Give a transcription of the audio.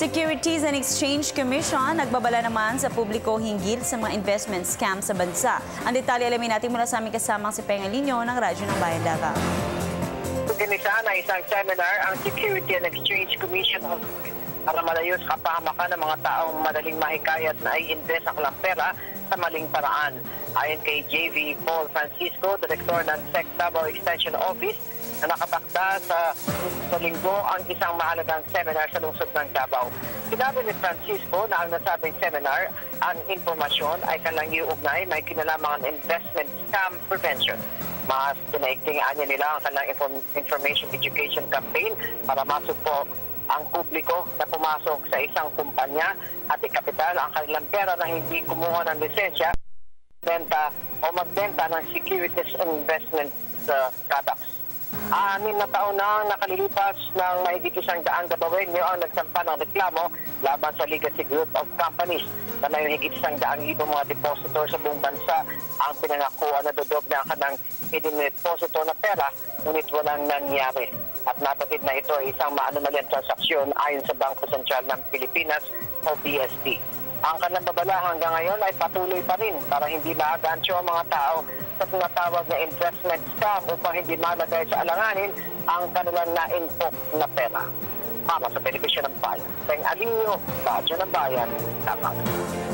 Securities and Exchange Commission nagbabala naman sa publiko hinggil sa mga investment scam sa bansa. Ang detalye alamin natin mula sa aming kasamang si Pengalinyo ng Radyo ng Bayan Davao. Organisa na isang seminar ang Security and Exchange Commission para malayo sa kapahamakan ng mga taong madaling mahikayat na i-invest ang kanilang pera sa maling paraan. Ayon kay JV Paul Francisco, Direktor ng SEC Davao Extension Office, na nakatakda sa linggo ang isang mahalagang seminar sa lungsod ng Davao. Sinabi ni Francisco na ang nasabing seminar, ang informasyon ay kailangang iugnay may kinalaman ng investment scam prevention. Mas pinaigtingaan nila ang kanilang information education campaign para masupo ang publiko na pumasok sa isang kumpanya at ikapital ang kanilang pera na hindi kumuha ng lisensya, benta o magbenta ng securities investment products. 6 na taon na nakalilipas ng mahigit 100 Dabawenyo ang nagsampa ng reklamo laban sa Legacy Group of Companies na may mahigit 100,000 mga depositor sa buong bansa ang pinangakuan na dudog na kanang idiniposito na pera, ngunit walang nangyari. At nabatid na ito ay isang maanumalyang transaksyon ayon sa Bangko Sentral ng Pilipinas o BSP. Ang kanilang babala hanggang ngayon ay patuloy pa rin para hindi maagancho ang mga tao sa tinatawag na investment scam upang hindi malagay sa alanganin ang kanilang na-infok na pera. Para sa Telebisyon ng Bayan, Pengalinyo, Radyo ng Bayan, Davao.